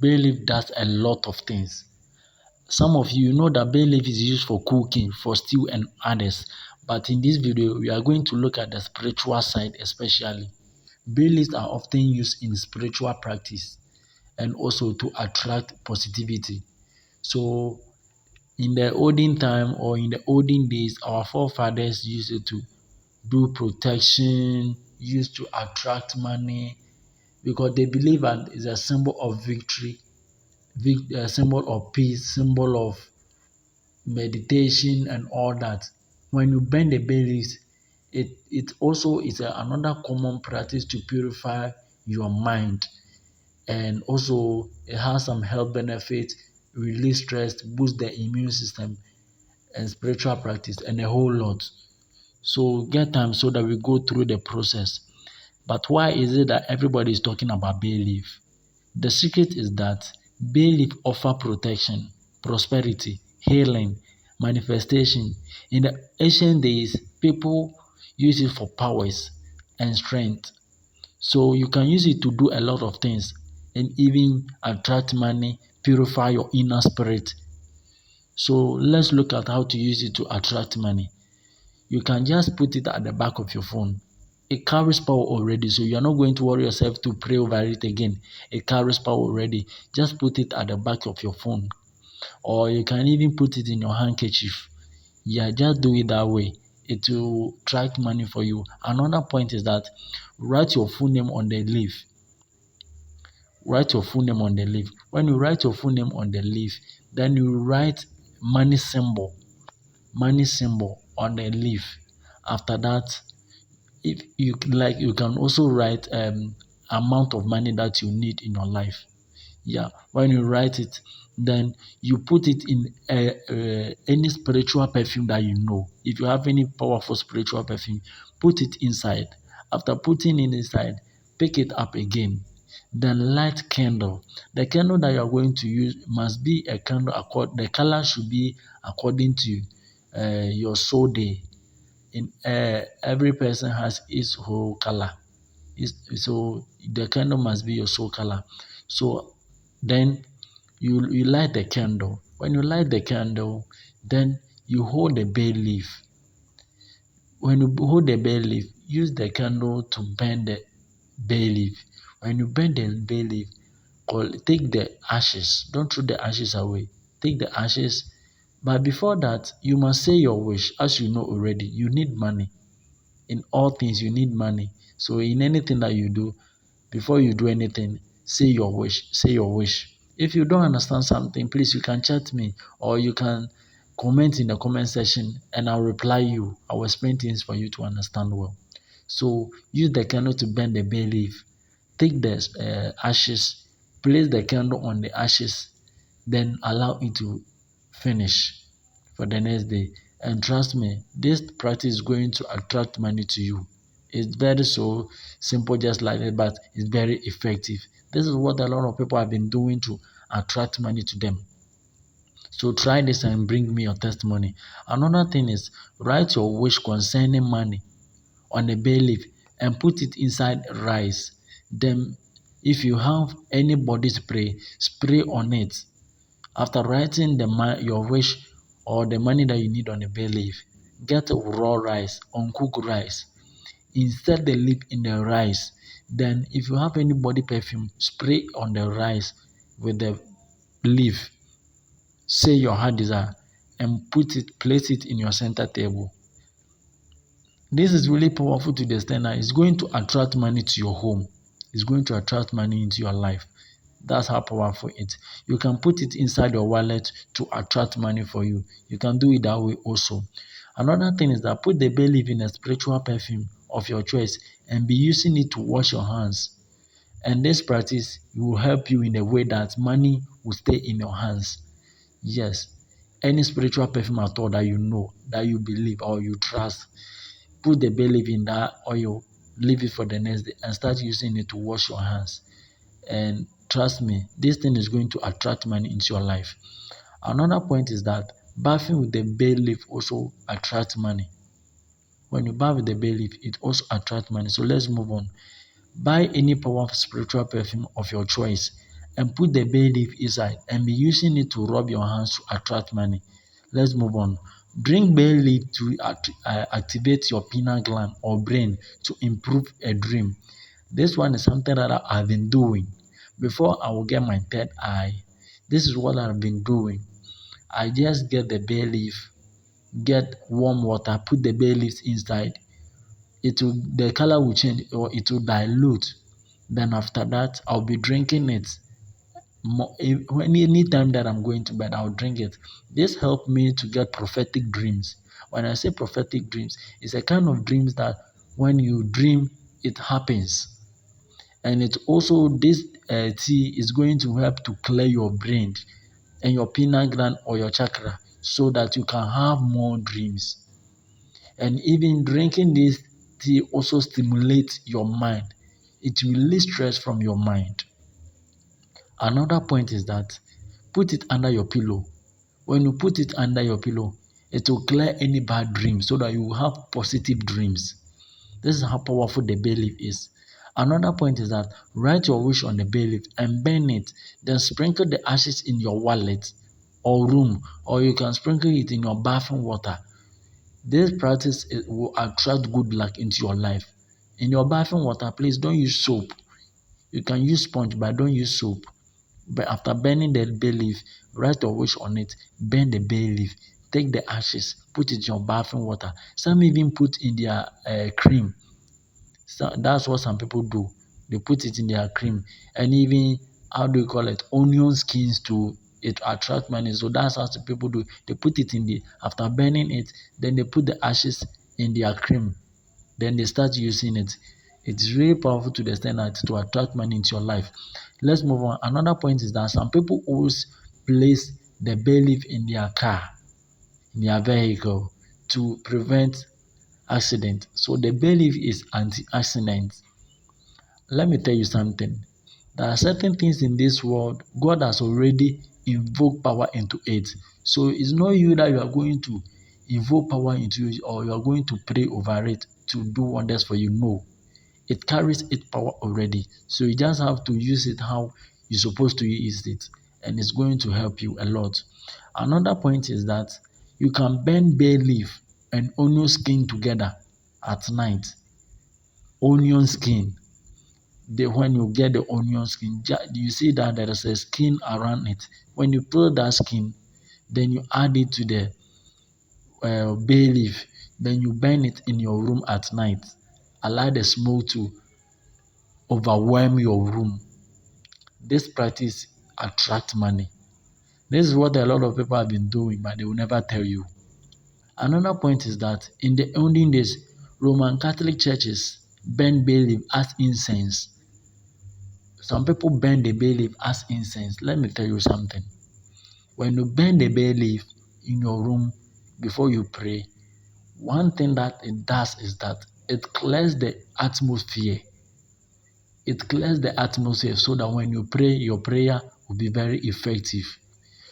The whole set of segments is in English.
Bay leaf does a lot of things. Some of you know that bay leaf is used for cooking, for stew and others. But in this video, we are going to look at the spiritual side especially. Bay leaves are often used in spiritual practice and also to attract positivity. So in the olden time or in the olden days, our forefathers used it to do protection, used to attract money because they believe that it's a symbol of victory, a symbol of peace, symbol of meditation and all that. When you bend the bay leaves, it also is another common practice to purify your mind, and also it has some health benefits, release stress, boost the immune system, and spiritual practice, and a whole lot. So get time so that we go through the process. But why is it that everybody is talking about bay leaf? The secret is that bay leaf offer protection, prosperity, healing, manifestation. In the ancient days, people use it for powers and strength. So you can use it to do a lot of things and even attract money, purify your inner spirit. So let's look at how to use it to attract money. You can just put it at the back of your phone. It carries power already, so you're not going to worry yourself to pray over it again. It carries power already. Just put it at the back of your phone. Or you can even put it in your handkerchief. Yeah, just do it that way. It will attract money for you. Another point is that write your full name on the leaf. Write your full name on the leaf. When you write your full name on the leaf, then you write money symbol on the leaf. After that, if you like, you can also write amount of money that you need in your life. Yeah, when you write it, then you put it in any spiritual perfume that you know. If you have any powerful spiritual perfume, put it inside. After putting it inside, pick it up again. Then light candle. The candle that you are going to use must be a candle. The color should be according to your soul day. In every person has his whole color. So the candle must be your soul color. So then you light the candle. When you light the candle, then you hold the bay leaf. When you hold the bay leaf, use the candle to burn the bay leaf. When you burn the bay leaf, take the ashes. Don't throw the ashes away. Take the ashes. But before that, you must say your wish. As you know already, you need money. In all things, you need money. So in anything that you do, before you do anything, say your wish. Say your wish. If you don't understand something, please you can chat me or you can comment in the comment section and I'll reply you. I'll explain things for you to understand well. So use the candle to burn the bay leaf. Take the ashes, place the candle on the ashes, then allow it to finish for the next day. And trust me, this practice is going to attract money to you. It's very so simple, just like that, but it's very effective. This is what a lot of people have been doing to attract money to them. So try this and bring me your testimony. Another thing is write your wish concerning money on a bay leaf and put it inside rice. Then if you have any body spray on it. After writing your wish or the money that you need on a bay leaf, get raw rice, uncooked rice. Insert the leaf in the rice. Then if you have any body perfume, spray on the rice with the leaf. Say your heart desire and place it in your center table. This is really powerful to the extent that it's going to attract money to your home. It's going to attract money into your life. That's how powerful it is. You can put it inside your wallet to attract money for you. You can do it that way also. Another thing is that put the bay leaf in a spiritual perfume of your choice and be using it to wash your hands. And this practice will help you in a way that money will stay in your hands. Yes, any spiritual perfume at all that you know, that you believe or you trust, put the bay leaf in that oil, leave it for the next day and start using it to wash your hands. And trust me, this thing is going to attract money into your life. Another point is that bathing with the bay leaf also attracts money. When you bath with the bay leaf, it also attracts money. So let's move on. Buy any powerful spiritual perfume of your choice and put the bay leaf inside and be using it to rub your hands to attract money. Let's move on. Drink bay leaf to activate your pineal gland or brain to improve a dream. This one is something that I've been doing. Before I will get my third eye, this is what I've been doing. I just get the bay leaf, get warm water, put the bay leaves inside. The color will change or it will dilute. Then after that, I'll be drinking it. Anytime that I'm going to bed, I'll drink it. This helped me to get prophetic dreams. When I say prophetic dreams, it's a kind of dreams that when you dream, it happens. And it also, this tea is going to help to clear your brain and your pineal gland or your chakra so that you can have more dreams. And even drinking this tea also stimulates your mind. It releases stress from your mind. Another point is that put it under your pillow. When you put it under your pillow, it will clear any bad dreams so that you will have positive dreams. This is how powerful the bay leaf is. Another point is that write your wish on the bay leaf and burn it. Then sprinkle the ashes in your wallet or room, or you can sprinkle it in your bathroom water. This practice will attract good luck into your life. In your bathroom water, please don't use soap. You can use sponge, but don't use soap. But after burning the bay leaf, write your wish on it, burn the bay leaf, take the ashes, put it in your bathroom water. Some even put in their cream. So that's what some people do. They put it in their cream, and even, how do you call it, onion skins to it attract money. So that's how some people do. They put it in the, after burning it, then they put the ashes in their cream. Then they start using it. It's really powerful to the extent that to attract money into your life. Let's move on. Another point is that some people always place the bay leaf in their car, in their vehicle, to prevent accident. So the bay leaf is anti-accident. Let me tell you something. There are certain things in this world God has already invoked power into it. So it's not you that you are going to invoke power into it or you are going to pray over it to do wonders for you. No. It carries its power already. So you just have to use it how you're supposed to use it. And it's going to help you a lot. Another point is that you can burn bay leaf and onion skin together at night. Onion skin. When you get the onion skin, you see that there is a skin around it. When you peel that skin, then you add it to the bay leaf. Then you burn it in your room at night. Allow the smoke to overwhelm your room. This practice attracts money. This is what a lot of people have been doing, but they will never tell you. Another point is that in the olden days, Roman Catholic churches burn bay leaf as incense. Some people burn the bay leaf as incense. Let me tell you something. When you burn the bay leaf in your room before you pray, one thing that it does is that it clears the atmosphere. It clears the atmosphere so that when you pray, your prayer will be very effective.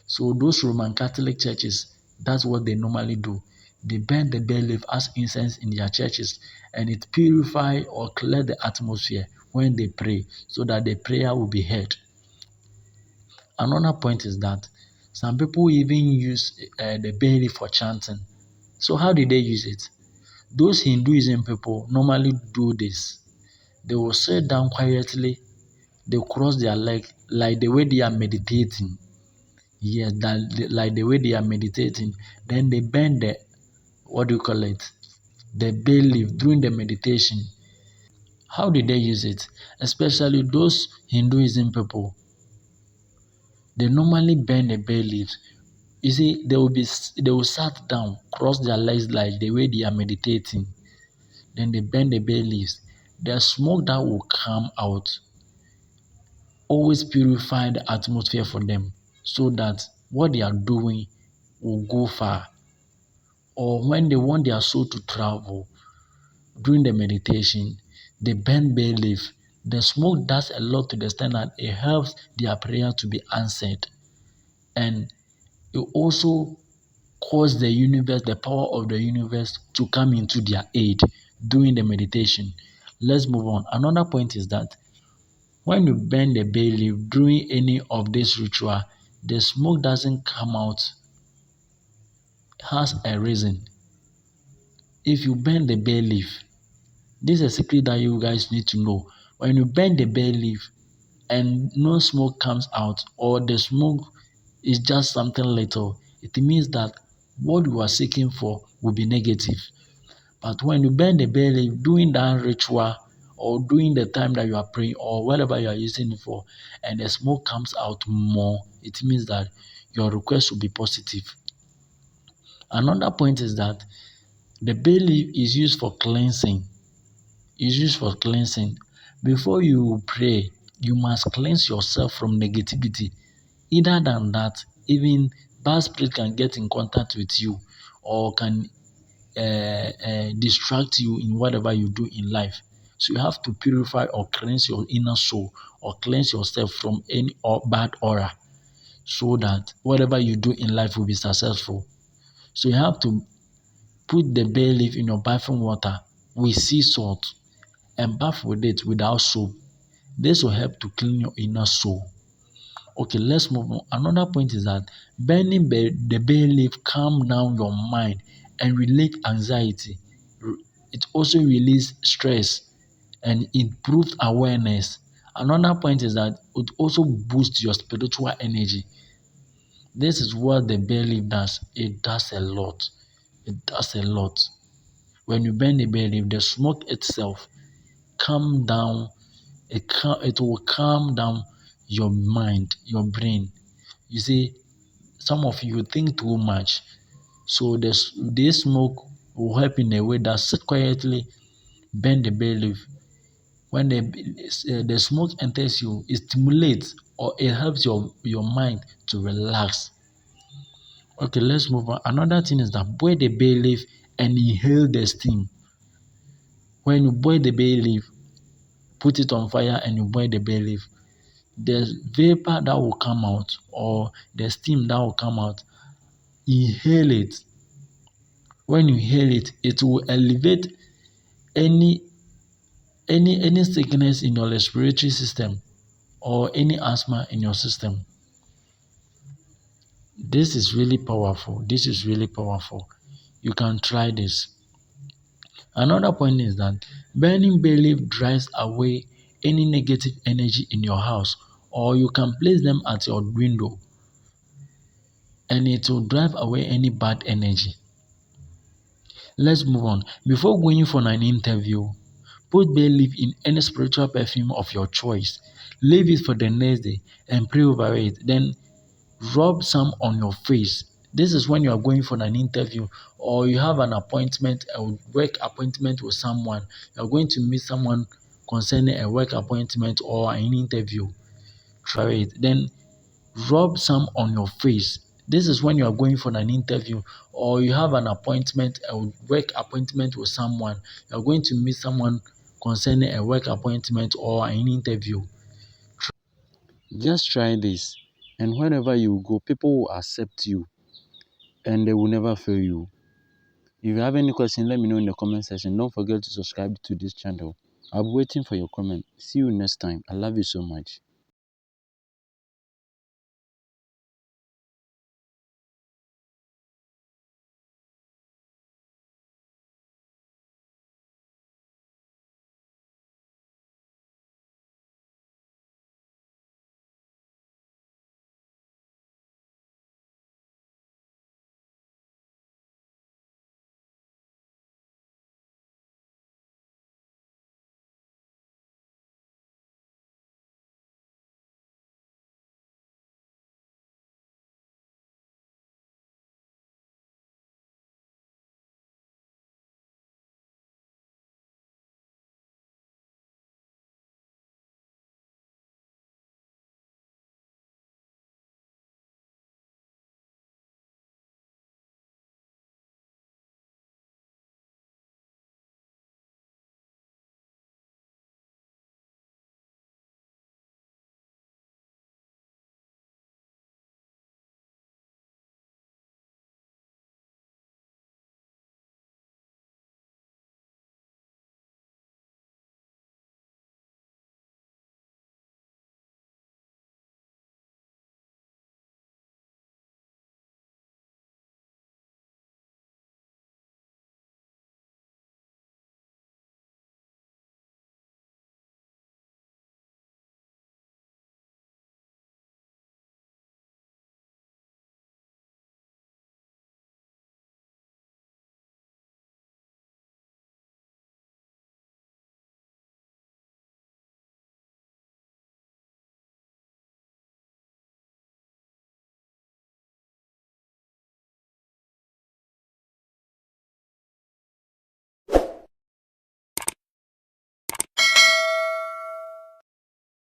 So those Roman Catholic churches, that's what they normally do. They burn the bay leaf as incense in their churches, and it purifies or clears the atmosphere when they pray so that the prayer will be heard. Another point is that some people even use the bay leaf for chanting. So how did they use it? Those Hinduism people normally do this. They will sit down quietly, they cross their leg like the way they are meditating. Yes, like the way they are meditating. Then they bend the, what do you call it? The bay leaf during the meditation. How did they use it? Especially those Hinduism people. They normally bend the bay leaves. You see, they will sit down, cross their legs like the way they are meditating. Then they bend the bay leaves. The smoke that will come out always purify the atmosphere for them so that what they are doing will go far. Or when they want their soul to travel during the meditation, they burn bay leaf. The smoke does a lot to the extent that it helps their prayer to be answered. And it also cause the universe, the power of the universe to come into their aid during the meditation. Let's move on. Another point is that When you burn the bay leaf during any of this ritual, the smoke doesn't come out. It has a reason. If you burn the bay leaf, this is a secret that you guys need to know. When you burn the bay leaf and no smoke comes out, or the smoke is just something little, it means that what you are seeking for will be negative. But when you burn the bay leaf during that ritual or during the time that you are praying or whatever you are using it for, and the smoke comes out more, it means that your request will be positive. Another point is that the bay leaf is used for cleansing. Is used for cleansing. Before you pray, you must cleanse yourself from negativity. Either than that, even bad spirit can get in contact with you or can distract you in whatever you do in life. So you have to purify or cleanse your inner soul or cleanse yourself from any bad aura so that whatever you do in life will be successful. So you have to put the bay leaf in your bathing water with sea salt and bath with it without soap. This will help to clean your inner soul. Okay, let's move on. Another point is that burning the bay leaf calm down your mind and relieve anxiety. It also release stress and improves awareness. Another point is that it also boosts your spiritual energy. This is what the bay leaf does. It does a lot. It does a lot. When you burn the bay leaf, the smoke itself calm down. It will calm down your mind, your brain. You see, some of you think too much. So this smoke will help in a way that sit quietly, burn the bay leaf. When the smoke enters you, it stimulates or it helps your mind to relax. Okay, let's move on. Another thing is that boil the bay leaf and inhale the steam. When you boil the bay leaf, put it on fire and you boil the bay leaf, the vapor that will come out or the steam that will come out, inhale it. When you inhale it, it will elevate any any sickness in your respiratory system or any asthma in your system. This is really powerful. This is really powerful. You can try this. Another point is that burning bay leaf drives away any negative energy in your house, or you can place them at your window and it will drive away any bad energy. Let's move on. Before going for an interview, put bay leaf in any spiritual perfume of your choice. Leave it for the next day and pray over it. Then rub some on your face. This is when you are going for an interview or you have an appointment, a work appointment with someone. You are going to meet someone concerning a work appointment or an interview. Try it. Then rub some on your face. This is when you are going for an interview or you have an appointment, a work appointment with someone. You are going to meet someone concerning a work appointment or an interview. Just try this, and wherever you go, people will accept you and they will never fail you. If you have any question, let me know in the comment section. Don't forget to subscribe to this channel. I'll be waiting for your comment. See you next time. I love you so much.